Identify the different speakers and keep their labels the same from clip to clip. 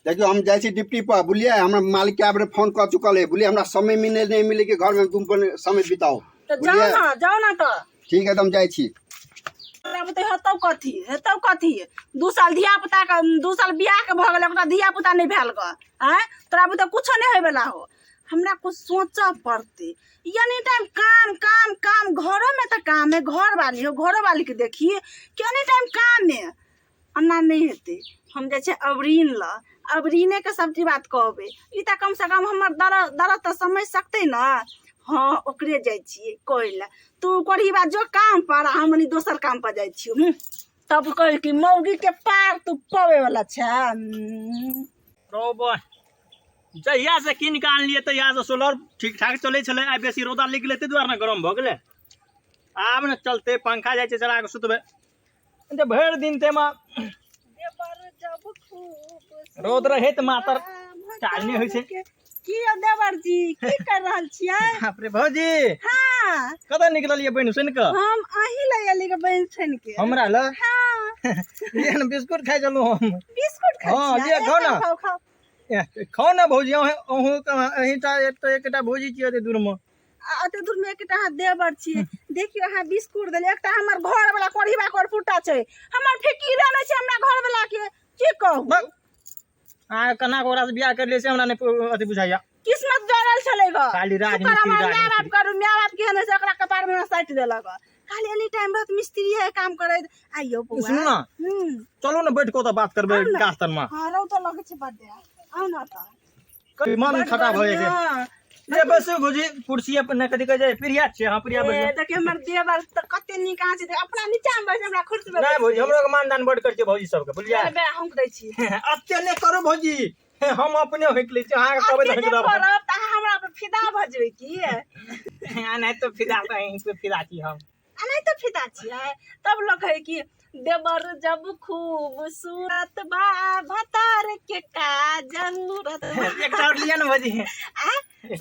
Speaker 1: देखियो हम जाए डिप्टी पर बुझलिए हमरा मालिक के आबरे फोन कर चुकल है बुझलिए हमरा समय मिले नहीं मिले के घर में तुम समय बिताओ
Speaker 2: तो जाओ ना तो
Speaker 1: ठीक है तुम जाए छी
Speaker 2: हेतौ कथी 2 साल धिया पुता के 2 साल बियाह के भ गेल ओकरा धिया पुता नहीं भेल ग हैं तोरा बुते कुछो नहीं होय वाला हो हमरा कुछ सोचा पड़ते यानी टाइम काम काम काम घरों में तो काम है घर वाली हो घरों वाली के देखिए कि एनी टाइम काम है अन्ना नहीं हेते हम जे छै अबरीने के सब्जी बात कहबे ई त कम से कम हमर दर्द तो समझ सकते ना हाँ ओकरे जाय छिए कहला तू कोरी बात जो काम पर हमनी दोसर काम पर जाय छियो तब कह कि मौगी के पार तू पवे वाला छ
Speaker 3: रोबो जहिया से की निकाल लिए तो यहाँ से सोलर ठीक ठाक चले छले आ बेसी रौदा लग गेले ते दुआर ना गरम भ गेले आब न चलते पंखा जाय छै चला के सुतबे जे भर दिन ते में रौद रहे त मातर चाल नहीं होय छै
Speaker 2: की देवर जी की कर रहल छियै
Speaker 3: बाप रे भौजी
Speaker 2: हां
Speaker 3: कदा निकललिए बहन सुन के
Speaker 2: हम अही ले एली के बहन छन के
Speaker 3: हमरा ल
Speaker 2: हां
Speaker 3: लेन बिस्कुट खाइ चलू हम
Speaker 2: बिस्कुट खाइ
Speaker 3: हां लिया खाओ ना खाओ ना भौजी अहू अहीटा एकटा भौजी छियै ते दूर में
Speaker 2: अते दूर में एकटा हाथ देवर छियै देखियो अहाँ बिस्कुट देले एकटा हमर घर वाला कोढ़ीबा कोर फुटा छै हमर फिकीर नै छै हमरा घर वाला के की कहू
Speaker 3: आ कना कोरा से बियाह कर ले से हमरा ने अथि बुझाइया
Speaker 2: किस्मत जोड़ल छलै ग
Speaker 3: खाली राजनीति
Speaker 2: बाप करू माय बाप के हने से ओकरा कपार में साइट देलक खाली एनी टाइम बात मिस्त्री है काम करे आइयो बुआ
Speaker 3: सुन ना चलो ना बैठ को तो बात करबे गास्तन में
Speaker 2: हां रौ तो लगे छै बड्डे आउ ना त
Speaker 3: मन खटा भए के ये बस भौजी कुर्सी पर न कदी कहे प्रिया छै हां प्रिया बस
Speaker 2: देख हमर देवर त कते नी कहां छै अपना नीचा में बैठ हमरा कुर्सी पर
Speaker 3: नहीं भौजी हमरो के मानदान बड़ कर छै भौजी सब के बुझलिया
Speaker 2: बे हम दै छी
Speaker 3: अत्ते ने करो भौजी हम अपने होक ले छी अहाँ कहबे त
Speaker 2: करब त हमरा पर फिदा भ जेबै की
Speaker 3: नहीं तो फिदा पे फिदा छी हम
Speaker 2: नहीं तो फिदा छियै तब लोग कहे कि देवर जब खूबसूरत बा भतार के का जरूरत
Speaker 3: एक और लिया ना भौजी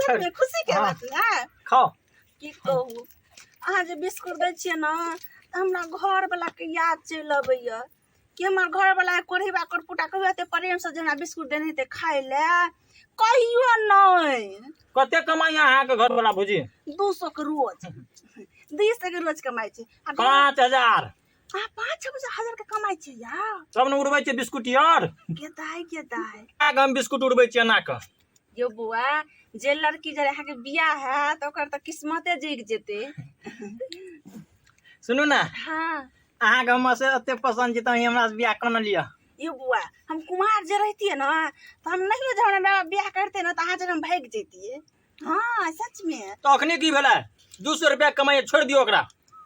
Speaker 2: सब में खुशी के बात है
Speaker 3: खाओ
Speaker 2: की कहू अहाँ जे बिस्कुट दै छियै ना हमरा घर वाला के याद चलि अबैया कि हमर घर वाला कोढ़ीबा कोरपुटा कहियो ते प्रेम से जेना बिस्कुट देने ते खाइ ले कहियो नहीं
Speaker 3: कते कमाई अहाँ के घर वाला भौजी
Speaker 2: 200 के रोज 200 के रोज कमाई छै
Speaker 3: 5000
Speaker 2: 5,000 के कमाई छै यार
Speaker 3: सब न उड़बै छै बिस्कुट यार
Speaker 2: के दाई
Speaker 3: आग हम बिस्कुट उड़बै छी ना के
Speaker 2: यो बुआ जे लड़की जे अहाँ के बियाह है तो ओकर त किस्मते जग जेते
Speaker 3: सुनू ना
Speaker 2: हां
Speaker 3: अहाँ के हम से अते पसंद छै त हमरा से बियाह करना लिया
Speaker 2: यो बुआ हम कुमार जे रहतिए ना तो हम नहीं जब बियाह करते ना तो अहाँ जब भाग जैतिए हां सच में
Speaker 3: तो अखनी की भेला 200 रुपया कमाई छोड़ दियो ओकरा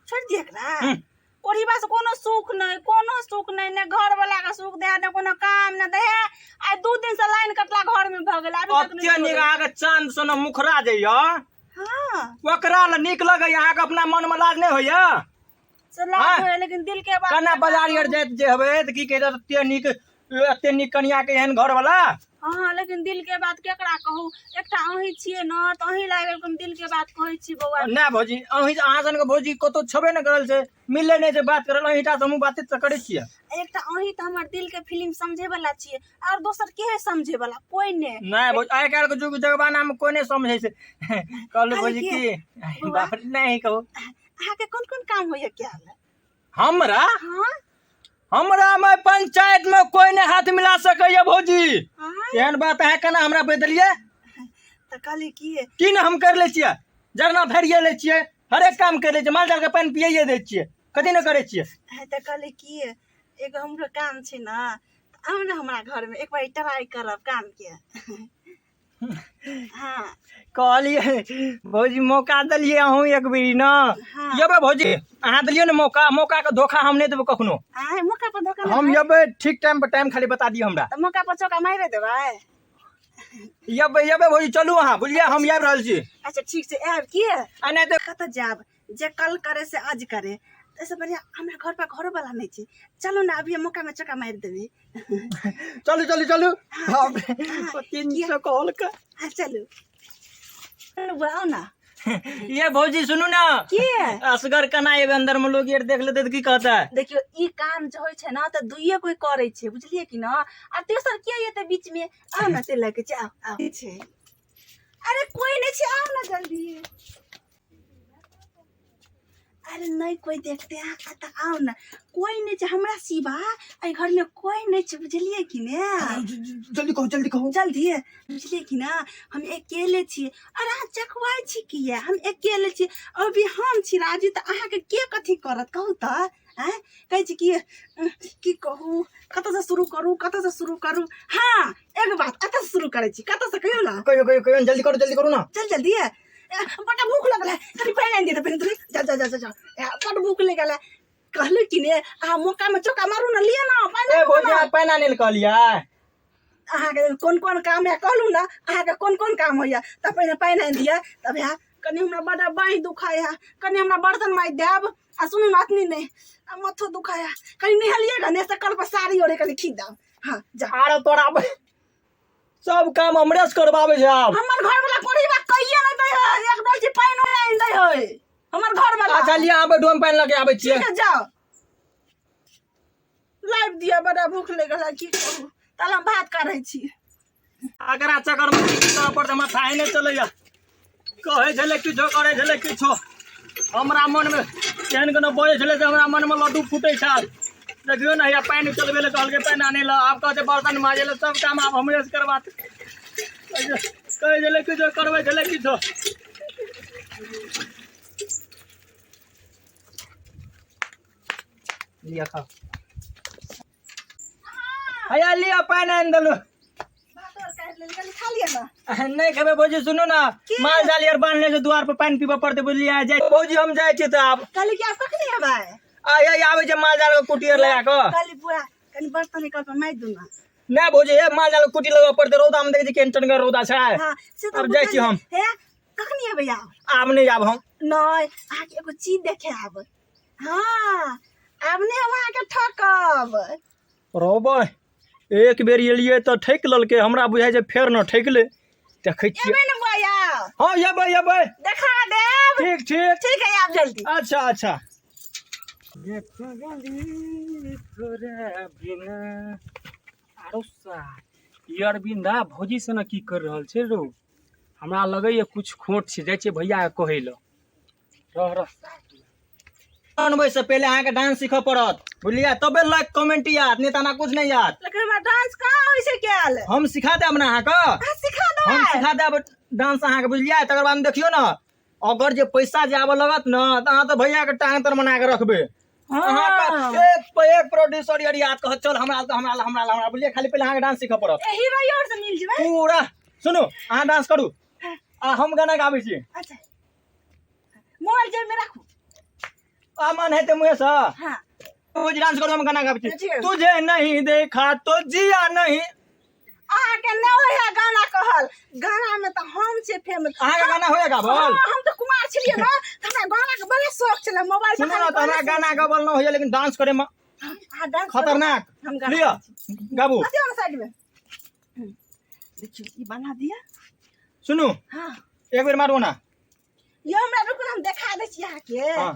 Speaker 2: छोड़ दिए एकरा कोढ़ीबा से कोनो सुख नहीं ने घर वाला का सुख दे ने कोनो काम न दे आ 2 दिन से लाइन कटला घर में भ गेल अभी तक
Speaker 3: अत्ते निगाह के चांद सोना मुखरा जइया
Speaker 2: हां
Speaker 3: ओकरा ल नीक लगे अहाँ के अपना मन में लाज नहीं होया
Speaker 2: चला लेकिन दिल के बात
Speaker 3: कना बाजार यार जात जे हबे त की कहे अत्ते नीक कनिया के एहन घर वाला
Speaker 2: हां लेकिन दिल के बात केकरा कहू एकटा अही छिए न त अही लागल हम दिल के बात कहै छी बौआ
Speaker 3: ना भौजी अही अहाँ सन के भौजी कतो छबे न करल छै मिले नहीं छै बात करल अहीटा से हम बात त करे छिए
Speaker 2: एकटा अही त हमर दिल के फिल्म समझे वाला छिए और दोसर के है समझे वाला कोई ने
Speaker 3: नहीं भौजी आइ काल के जुग जमाना में कोई नहीं समझे छै कहलो भौजी की बात नहीं कहू
Speaker 2: अहाँ के कोन काम होय क्या
Speaker 3: हमरा
Speaker 2: हां
Speaker 3: हमरा में पंचायत में कोई ने हाथ मिला सकैया भौजी एहन बात है केना हमरा बदलिए
Speaker 2: त कहली
Speaker 3: की न हम कर ले छिए जरना भरिए ले छिए हर एक काम कर ले छिए माल जाल के पानी पिए दे छिए कथि न करे छिए
Speaker 2: त कहली एगो हमरो काम छै ना आउ न हमरा घर में एक बार ट्राई करब काम के हां
Speaker 3: कहलिए भौजी मौका दलिए अहूँ एक बेरी न येबे भौजी अहाँ दलिए न मौका के धोखा हम नहीं देबे कखनो
Speaker 2: मौका पर धोखा
Speaker 3: हम येबे ठीक टाइम पर टाइम खाली बता दिए हमरा
Speaker 2: त मौका पर चौका मारे देबै
Speaker 3: येबे भौजी चलू अहाँ बुझलिए हम आबि रहल छी
Speaker 2: अच्छा ठीक छै आब की
Speaker 3: आ नहीं तो
Speaker 2: कत जाब जे कल करे से आज करे ऐसे बढ़िया हमरा घर पर घरो वाला नहीं छै चलो ना अभी मौका में चौका मार देबे
Speaker 3: चलू 300 कॉल का
Speaker 2: चलू आओ ना
Speaker 3: ये भौजी सुनू ना,
Speaker 2: की
Speaker 3: असगर कना एबे अंदर में लोग ये देख लेते तो की कहता है?
Speaker 2: देखियो ई काम जो होय छै ना त दुइये कोई करे छै, बुझलिए कि ना। आ तेसर के ये त बीच में आओ ना, ते लेके जाओ आओ छै। अरे कोई नहीं छै, आओ ना जल्दी। अरे नहीं कोई देखते हैं, आता आओ ना, कोई नहीं छै हमरा सिवा आई घर में, कोई नहीं छै, बुझलिए कि ना।
Speaker 1: जल्दी कहो जल्दी कहो।
Speaker 2: जल्दी बुझलिए कि ना, हम अकेले छी। अरे अहाँ चकवाई छी किया, हम अकेले छी। अभी हम छी राजू त अहाँ के कथी करत कहू त। हैं कहै छी की कहू, कत से शुरू करू। हाँ एक बात, कत से शुरू करे छी, कत से कहियो ना।
Speaker 1: कहियो जल्दी करो ना।
Speaker 2: जल्दी बड़ा भूख लगल है, कनी पानी दे दे पहले तू। जा बड़ा भूख लगल है। कहले कि ने आ मौका में चौका मारू ना, लिया ना पानी।
Speaker 3: ए भौजी पैना नहीं कहलिया
Speaker 2: अहाँ के कोन काम है कहलू ना, अहाँ के कोन काम होइया त पहिने पानी दिया। तब है कनी हमरा बड़ा बाही दुखाय है, कनी हमरा बर्तन माइ देब। आ सुनू ना अतनी नहीं, मथो दुखाया, कनी निहलिएगा ने से कल पर साड़ी ओढ़े कनी खींच दाम। हाँ जा।
Speaker 3: अरे तोरा सब काम हमरे से करवावे छै। अब
Speaker 2: हमर घर वाला कोरी बा कहिए नहीं दे है, एक डोलची पानी नहीं दे है हमर घर वाला।
Speaker 3: अच्छा लिया आबे डोम पानी लगे आबे छिए।
Speaker 2: ठीक है जाओ, लाइव दिया, बड़ा भूख लगल है, की करू तल हम भात करे छी।
Speaker 3: अगर चक्कर में किछो पर माथा ही नहीं चलैया, कहे छले किछो करे छले किछो। हमरा मन में केहन केना बजे छले, हमरा मन में लड्डू फूटे छल। देखियो ना या पानी चलबे ले कहल के पानी आने ला, आप कहते बर्तन माजे ले, सब काम आप हमरे से करवाते। कहे छले किछो करबे छले किछो। लिया खा भैया, लिया पानी आन दलो।
Speaker 2: भात और काट ले, कनी खा लिया ना।
Speaker 3: नहीं खेबे भौजी, सुनो ना, माल जाल यार बांधने से द्वार पर पानी पीबा पड़ते, बोलिए जाए भौजी हम जाए छी। तो आप
Speaker 2: कल के आप कखनी आबे
Speaker 3: आवे जे माल जाल के कुटियर लगा के।
Speaker 2: कल पूरा कनी बर्तन निकाल पर माइ दूंगा।
Speaker 3: नहीं भौजी ये माल जाल के कुटी लगा पड़ते, रौदा में देख छी केन टनगर रौदा छै।
Speaker 2: हां से तो
Speaker 3: अब जाए छी हम।
Speaker 2: हे कखनी आबे
Speaker 3: आब नहीं आब हम।
Speaker 2: नहीं आ के एगो चीज देखे आब। हां आब नहीं वहां के ठकब।
Speaker 3: रोबे एक बेर एलिए तो ठेक ललके, हमरा बुझाय छै फेर न ठेकले। देखै छी
Speaker 2: एबे न भैया।
Speaker 3: हां येबे
Speaker 2: देखा देब।
Speaker 3: ठीक
Speaker 2: है आप जल्दी।
Speaker 3: अच्छा देखो जल्दी तोरा बिना आरो सा यार बिंदा भौजी से न की कर रहल छै रो। हमरा लगैए कुछ खोट छै, जाय छै भैया के कहै ल। रह बनबै से पहले अहाँ के डांस सीखऽ पड़त, बुझलिए, तबे लाइक कमेंट याद, नहीं तना कुछ नहीं याद।
Speaker 2: लेकिन हमरा डांस कहाँ होय छै केल।
Speaker 3: हम सिखा देब ना अहाँ के,
Speaker 2: सिखा दो।
Speaker 3: हम सिखा देब डांस अहाँ के, बुझलिए। तकर बाद में देखियो ना, अगर जे पैसा जे आबे लगत ना त अहाँ तो भैया के टांग तर बना के रखबे। अहाँ का एक प्रोड्यूसर यार याद कह चल हमरा बुझलिए, खाली पहले अहाँ के डांस सीखऽ पड़त।
Speaker 2: ए हीरो योर से मिल जेबे
Speaker 3: पूरा। सुनो अहाँ डांस करू आ हम गाना गाबै छी।
Speaker 2: अच्छा मोबाइल जेब में राखू।
Speaker 3: आ मन है ते मुहे से
Speaker 2: हां
Speaker 3: रोज डांस करू, हम गाना गाबै छी।
Speaker 2: ठीक है।
Speaker 3: तुझे नहीं देखा तो जिया नहीं।
Speaker 2: अहाँ के न होया गाना कहल, गाना में तो हम से फेमस।
Speaker 3: अहाँ के गाना होया गाबल?
Speaker 2: हम तो कुमार छियै ना, हमरा गाना के बड़ा शौक छले। मोबाइल
Speaker 3: सुनो ना, तो हमरा गाना गाबल न होइए, लेकिन डांस करे में
Speaker 2: डांस
Speaker 3: खतरनाक।
Speaker 2: हम गाना
Speaker 3: लिया गाबू।
Speaker 2: अति वाला साइड में देखियो ई बना दिया।
Speaker 3: सुनो
Speaker 2: हां
Speaker 3: एक बेर मारो ना।
Speaker 2: ये हमरा रुकू, हम दिखा दे छी अहाँ के।
Speaker 3: हां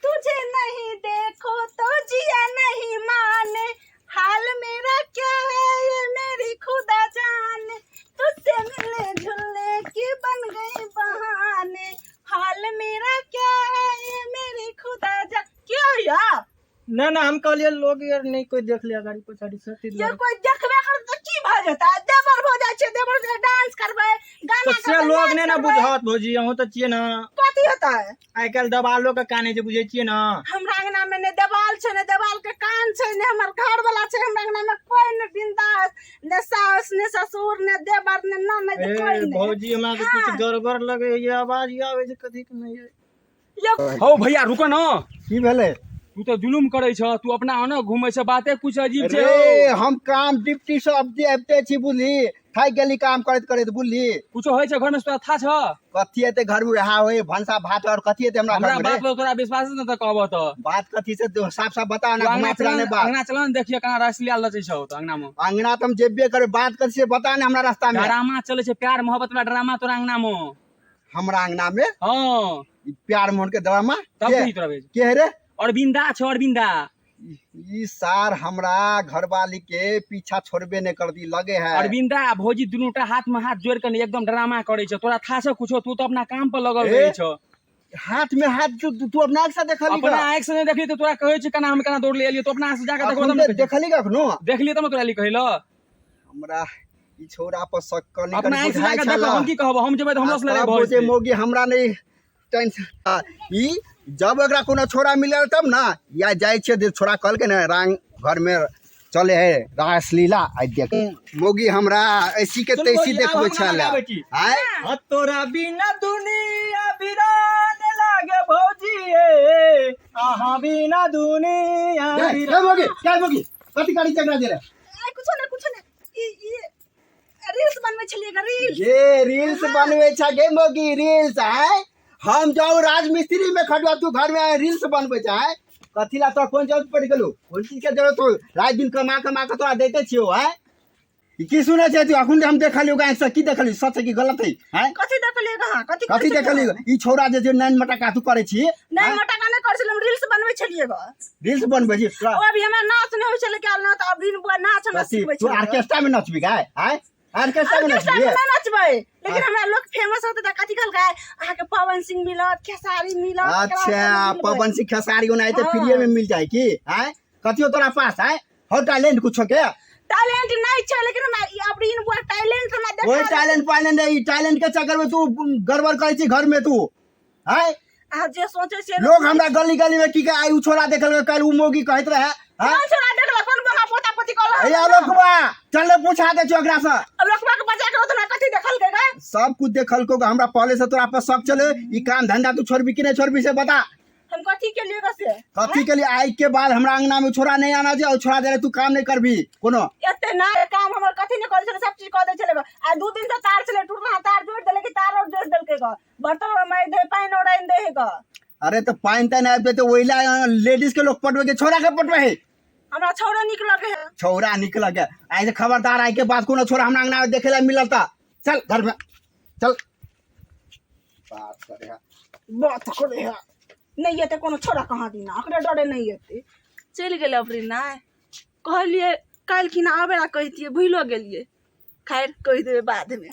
Speaker 2: तुझे नहीं देखो तो जिया नहीं माने, हाल मेरा क्या है ये मेरी खुदा जाने, तुझसे मिलने जुलने की बन गई बहाने, हाल मेरा क्या है ये मेरी खुदा जाने। क्या यार
Speaker 3: ना हम कहलिए लोग यार नहीं कोई देख लिया गाड़ी पछाड़ी से।
Speaker 2: ये कोई देखबे कर तो की भ जाता है, देवर हो जाय छै, देवर से डांस करबे गाना
Speaker 3: तो से लोग ने ना बुझत भौजी, अहूं तो छिए ना
Speaker 2: कथी होता है।
Speaker 3: आइ काल दबालो के काने जे बुझे छिए ना।
Speaker 2: हमरा अंगना में ने देवाल छै, ने देवाल के कान छै, ने हमर घर वाला छै। हमरा अंगना में कोई ने बिंदास, ने सास ने ससुर ने देवर ने ननद कोई नहीं।
Speaker 3: भौजी हमरा तो कुछ गड़बड़ लगे, ये आवाज आवे जे कथी के नहीं
Speaker 2: ये
Speaker 4: हौ भैया रुको न,
Speaker 1: की भेले?
Speaker 4: तू तो जुलुम करे छ, तू अपना न घूमे से बाते कुछ अजीब छै।
Speaker 1: अरे हम काम डिप्टी सब देते छी, बुझली, थाक गेली काम करत करत, बुझली।
Speaker 4: कुछो होय छै घर में तोरा था छ?
Speaker 1: कथी हेते घर में रहा होय, भंसा भात और कथी हेते हमरा
Speaker 4: हमरा
Speaker 1: घर
Speaker 4: बात
Speaker 1: में?
Speaker 4: पर तोरा विश्वास न त कहबो त।
Speaker 1: बात कथी से साफ साफ बता ना, घुमा फिरा ने बात।
Speaker 4: अंगना चलन देखिए कना रस लिया लचै छ त अंगना में।
Speaker 1: अंगना तुम जेबे करे, बात कथी से बता ना हमरा रास्ता में।
Speaker 4: ड्रामा चले छै, प्यार मोहब्बत वाला ड्रामा तोरा अंगना में।
Speaker 1: हमरा अंगना में
Speaker 4: हाँ
Speaker 1: ई प्यार मोहन के ड्रामा
Speaker 4: तब कही तोरा भेज
Speaker 1: के है रे
Speaker 4: अरविंदा छ अरविंदा
Speaker 1: ई सार हमरा घरवाली के पीछा छोड़बे नहीं कर दी लगे है
Speaker 4: अरविंदा आ भौजी दुनूटा हाथ में हाथ जोड़ के एकदम ड्रामा करे छ तोरा था से कुछो तू तो अपना काम पर लगल
Speaker 1: ए,
Speaker 4: रही छ
Speaker 1: हाथ में हाथ तू अपना आँख से देखली
Speaker 4: अपना आँख से नहीं देखली तो तोरा कहै छ केना हम केना दौड़ ले एलियो तो अपना आँख से जाके देखबो तब न
Speaker 1: देखली कखनो
Speaker 4: देखलिए तब तोरा ली कहलो
Speaker 1: हमरा ई छोरा पर शक करनी
Speaker 4: अपना आँख से जाके देखो हम की कहबो हम जेबै तो हमरो से लड़ाई भइसे
Speaker 1: मोगी हमरा नहीं टेंशन ई जब एकरा कोनो छोरा मिलल तब ना या जाय छे दे छोरा कहल के ना रंग घर में चले है रासलीला आ देख मोगी हमरा ऐसी के तैसी देखबे छला आय
Speaker 3: तोरा बिना दुनिया बिरान लागे भौजी आहा बिना दुनिया
Speaker 1: क्या मोगी कथि करी झगड़ा दे रे
Speaker 2: कुछ नहीं ये रील्स बनवे छलिए रील्स
Speaker 1: ये रील्स बनवे छ गे मोगी रील्स है हम जाऊ राजमिस्त्री में खटवा तू घर में रील्स बनवे चाहे कथी ला तो कौन जरूरत पड़ गेलो कौन चीज के जरूरत हो रात दिन कमा के तोरा देते छियो है की सुने छै तू अखुन हम देखलियो गाय से की देखली सच है कि गलत है हैं
Speaker 2: कथि देखलिए कहां
Speaker 1: कथी देखली ई छोरा जे नैन मटका तू करे छी
Speaker 2: नहीं मटका नहीं कर छलम रील्स बनवे छलिए ग
Speaker 1: रील्स बनवे छी
Speaker 2: ओ अभी हमरा नाच नहीं होय छले के ना तो अभी नाच हम सीखबै
Speaker 1: तू ऑर्केस्ट्रा में नचबी गाय हैं ऑर्केस्ट्रा में नचबी
Speaker 2: नचबै लेकिन हमरा लोग फेमस होते त कथि कहल गाय आहा के पवन सिंह मिलत खेसारी मिलत
Speaker 1: अच्छा पवन सिंह खेसारी ओनाई तो फ्री में मिल जाए की हैं कथियो तोरा पास है हो टैलेंट कुछो के
Speaker 2: टैलेंट नहीं छै लेकिन हमरा अब इन बुआ टैलेंट हमरा देखा
Speaker 1: कोई टैलेंट नहीं टैलेंट के चक्कर में तू गड़बड़ करे छी घर में तू हैं
Speaker 2: आ जे सोचे से
Speaker 1: लोग हमरा गली में की के आई उ छोरा देखल कल उ मोगी कहत रहे हैं
Speaker 2: कौन छोरा देखला कौन बंगा पोता पोती कहला
Speaker 1: ए लोकबा चल पूछा दे छी ओकरा से
Speaker 2: अब लोकबा के बजा के तो कथि देखल के गए
Speaker 1: सब कुछ देखल को हमरा पहले से तोरा पर शक चले ई काम धंधा तू छोड़बी कि नहीं छोड़बी से बता
Speaker 2: हम कथि के लिए से
Speaker 1: कथी के लिए आई के बाद हमरा अंगना में छोरा नहीं आना चाहिए और छोरा दे तू काम नहीं करबी कोनो
Speaker 2: एते ना काम हमर कथि नहीं करे छले सब चीज कह दे छले आ दू दिन से तार छले टूटना तार जोड़ देले कि तार और जोड़ देल के ग बर्तन में मार दे पानी ओड़ाइन दे ग
Speaker 1: अरे तो पाइन त नहीं आबे तो ओइला लेडीज के लोग पटवे के छोरा के पटवे है
Speaker 2: हमरा छोरा निक लगे है
Speaker 1: छोरा निकल के ऐसे खबरदार आई के बाद कोनो छोरा हमरा अंगना में देखे ला मिलता चल घर में चल
Speaker 2: बात करे है नहीं ये कोनो छोरा कहाँ दीना अकरे डरे नहीं येते चल गेले अपरी ना कहलिए काल की ना आबेला कहतिए भूलो गेलिए खैर कह देबे बाद में।